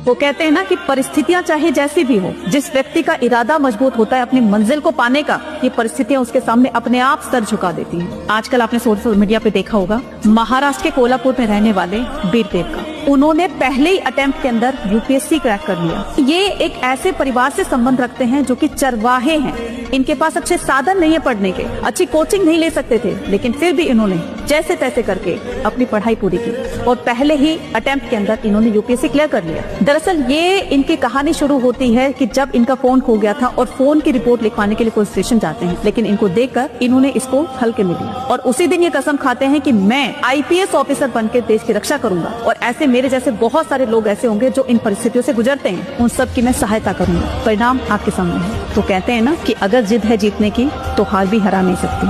वो कहते हैं ना कि परिस्थितियां चाहे जैसी भी हो, जिस व्यक्ति का इरादा मजबूत होता है अपनी मंजिल को पाने का, ये परिस्थितियां उसके सामने अपने आप सर झुका देती हैं। आजकल आपने सोशल मीडिया पे देखा होगा, महाराष्ट्र के कोल्हापुर में रहने वाले वीरदेव का, उन्होंने पहले ही अटेम्प्ट के अंदर यूपीएससी क्रैक कर लिया। ये एक ऐसे परिवार से संबंध रखते हैं जो कि चरवाहे हैं, इनके पास अच्छे साधन नहीं है पढ़ने के, अच्छी कोचिंग नहीं ले सकते थे, लेकिन फिर भी इन्होंने जैसे तैसे करके अपनी पढ़ाई पूरी की और पहले ही अटेम्प्ट के अंदर इन्होंने यूपीएससी क्लियर कर लिया। दरअसल ये इनकी कहानी शुरू होती है कि जब इनका फोन खो गया था और फोन की रिपोर्ट लिखवाने के लिए पुलिस स्टेशन जाते हैं, लेकिन इनको देखकर इन्होंने इसको हल्के में लिया और उसी दिन ये कसम खाते हैं कि मैं आईपीएस ऑफिसर बनकर देश की रक्षा करूंगा और ऐसे मेरे जैसे बहुत सारे लोग ऐसे होंगे जो इन परिस्थितियों से गुजरते हैं, उन सब की मैं सहायता करूंगा। परिणाम आपके सामने है। तो कहते हैं ना कि अगर जिद है जीतने की तो हार भी हरा नहीं सकती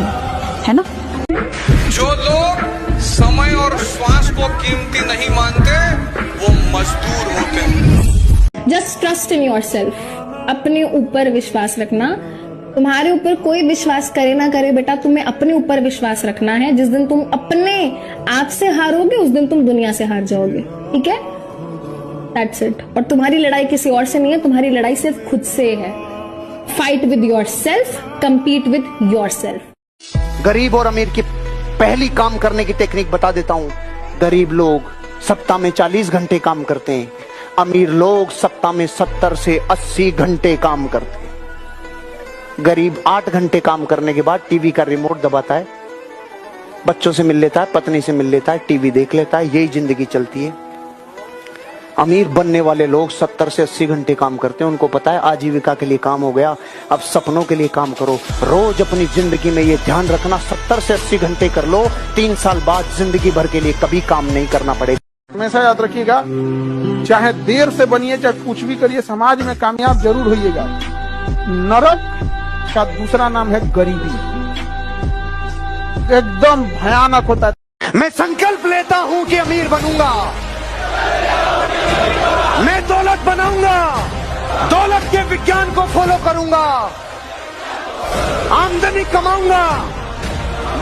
है ना। जो लोग समय और श्वास को कीमती नहीं मानते वो मजदूर होते हैं। जस्ट ट्रस्ट इन योरसेल्फ, अपने ऊपर विश्वास रखना। तुम्हारे ऊपर कोई विश्वास करे ना करे बेटा, तुम्हें अपने ऊपर विश्वास रखना है। जिस दिन तुम अपने आप से हारोगे उस दिन तुम दुनिया से हार जाओगे, ठीक है? That's it. और तुम्हारी लड़ाई किसी और से नहीं है, तुम्हारी लड़ाई सिर्फ खुद से है। Fight with yourself, compete with yourself. गरीब और अमीर की पहली काम करने की टेक्निक बता देता हूं। गरीब लोग सप्ताह में 40 घंटे काम करते हैं, अमीर लोग सप्ताह में 70 से 80 घंटे काम करते हैं। गरीब 8 घंटे काम करने के बाद टीवी का रिमोट दबाता है, बच्चों से मिल लेता है, पत्नी से मिल लेता है, टीवी देख लेता है, यही जिंदगी चलती है। अमीर बनने वाले लोग 70 से 80 घंटे काम करते हैं। उनको पता है आजीविका के लिए काम हो गया, अब सपनों के लिए काम करो। रोज अपनी जिंदगी में ये ध्यान रखना, 70 से 80 घंटे कर लो, 3 साल बाद जिंदगी भर के लिए कभी काम नहीं करना पड़ेगा। हमेशा याद रखिएगा, चाहे देर से बनिए चाहे कुछ भी करिए, समाज में कामयाब जरूर होइएगा। नरक का दूसरा नाम है गरीबी, एकदम भयानक होता है। मैं संकल्प लेता हूं कि अमीर बनूंगा, मैं दौलत बनाऊंगा, दौलत के विज्ञान को फॉलो करूंगा, आमदनी कमाऊंगा,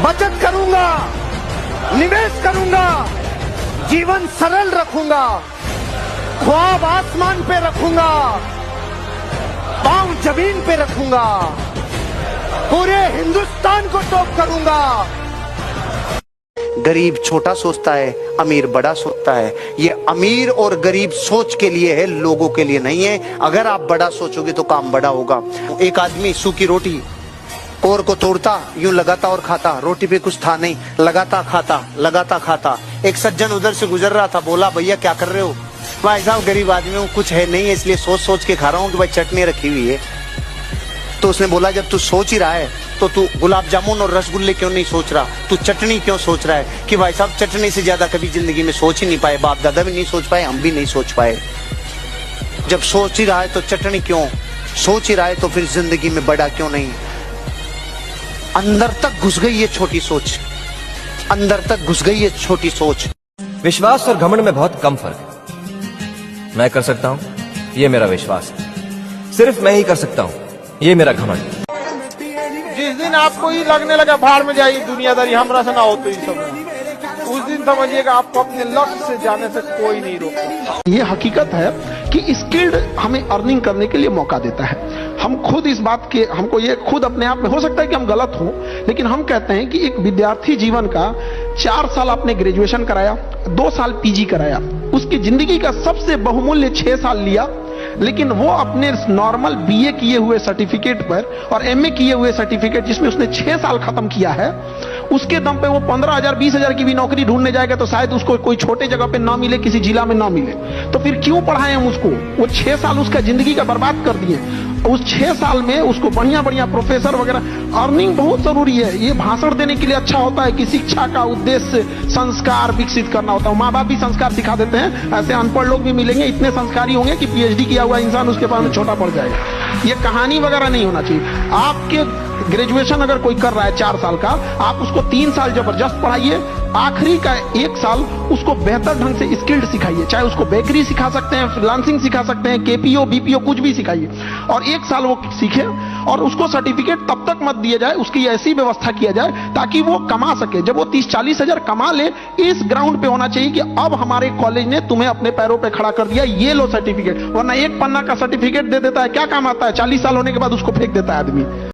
बचत करूंगा, निवेश करूंगा, जीवन सरल रखूंगा, ख्वाब आसमान पे रखूंगा, पांव जमीन पे रखूंगा, पूरे हिंदुस्तान को टॉप करूंगा। गरीब छोटा सोचता है, अमीर बड़ा सोचता है। ये अमीर और गरीब सोच के लिए है, लोगों के लिए नहीं है। अगर आप बड़ा सोचोगे तो काम बड़ा होगा। एक आदमी सूखी रोटी और को तोड़ता, यूं लगाता और खाता, रोटी पे कुछ था नहीं, लगाता खाता, लगाता खाता। एक सज्जन उधर से गुजर रहा था, बोला भैया क्या कर रहे हो? भाई साहब गरीब आदमी हूँ, कुछ है नहीं है इसलिए सोच सोच के खा रहा हूँ कि भाई चटनी रखी हुई है। तो उसने बोला जब तू सोच ही रहा है तो तू गुलाब जामुन और रसगुल्ले क्यों नहीं सोच रहा, तू चटनी क्यों सोच रहा है? कि भाई साहब चटनी से ज्यादा कभी जिंदगी में सोच ही नहीं पाए, बाप दादा भी नहीं सोच पाए, हम भी नहीं सोच पाए। जब सोच ही रहा है तो चटनी क्यों, सोच ही रहा है तो फिर जिंदगी में बड़ा क्यों नहीं? अंदर तक घुस गई ये छोटी सोच, अंदर तक घुस गई ये छोटी सोच। विश्वास और घमंड में बहुत कम फर्क है। मैं कर सकता हूं, ये मेरा विश्वास है। सिर्फ मैं ही कर सकता हूं, ये मेरा घमंड। जिस दिन आपको ही लगने लगा भाड़ में जाइए दुनियादारी हमरा से ना हो तो सब, उस दिन समझिएगा आपको अपने लक्ष्य से जाने से कोई नहीं रोकता। ये हकीकत है कि स्किल्ड हमें अर्निंग करने के लिए मौका देता है। हम खुद इस बात के, हमको ये खुद अपने आप में हो सकता है कि हम गलत हों, लेकिन हम कहते हैं कि एक विद्यार्थी जीवन का 4 साल आपने ग्रेजुएशन कराया, 2 साल पीजी कराया, उसकी जिंदगी का सबसे बहुमूल्य 6 साल लिया, लेकिन वो अपने नॉर्मल बीए किए हुए सर्टिफिकेट पर और एमए किए हुए सर्टिफिकेट जिसमें उसने 6 साल खत्म किया है, उसके दम पे वो 15,000 20,000 की भी नौकरी ढूंढने जाएगा तो शायद उसको कोई छोटे जगह पे ना मिले, किसी जिला में ना मिले। तो फिर क्यों पढ़ाएं हम उसको? वो 6 साल उसका जिंदगी का बर्बाद कर दिए। उस 6 साल में उसको बढ़िया बढ़िया प्रोफेसर वगैरह, अर्निंग बहुत जरूरी है। ये भाषण देने के लिए अच्छा होता है कि शिक्षा का उद्देश्य संस्कार विकसित करना होता है। माँ बाप भी संस्कार सिखा देते हैं, ऐसे अनपढ़ लोग भी मिलेंगे, इतने संस्कारी होंगे कि पीएचडी किया हुआ इंसान उसके पास में छोटा पड़ जाएगा। ये कहानी वगैरह नहीं होना चाहिए। आपके ग्रेजुएशन अगर कोई कर रहा है 4 साल का, आप उसको 3 साल जबरदस्त पढ़ाइए, आखिरी का 1 साल उसको बेहतर ढंग से स्किल्ड सिखाइए, चाहे उसको बेकरी सिखा सकते हैं, फ्रीलांसिंग सिखा सकते हैं, केपीओ बीपीओ कुछ भी सिखाइए, और 1 साल वो सीखे और उसको सर्टिफिकेट तब तक मत दिया जाए, उसकी ऐसी व्यवस्था किया जाए ताकि वो कमा सके। जब वो 30-40 हजार कमा ले, इस ग्राउंड पे होना चाहिए कि अब हमारे कॉलेज ने तुम्हें अपने पैरों पे खड़ा कर दिया, ये लो सर्टिफिकेट। वरना एक पन्ना का सर्टिफिकेट दे देता है, क्या काम आता है, 40 साल होने के बाद उसको फेंक देता है आदमी।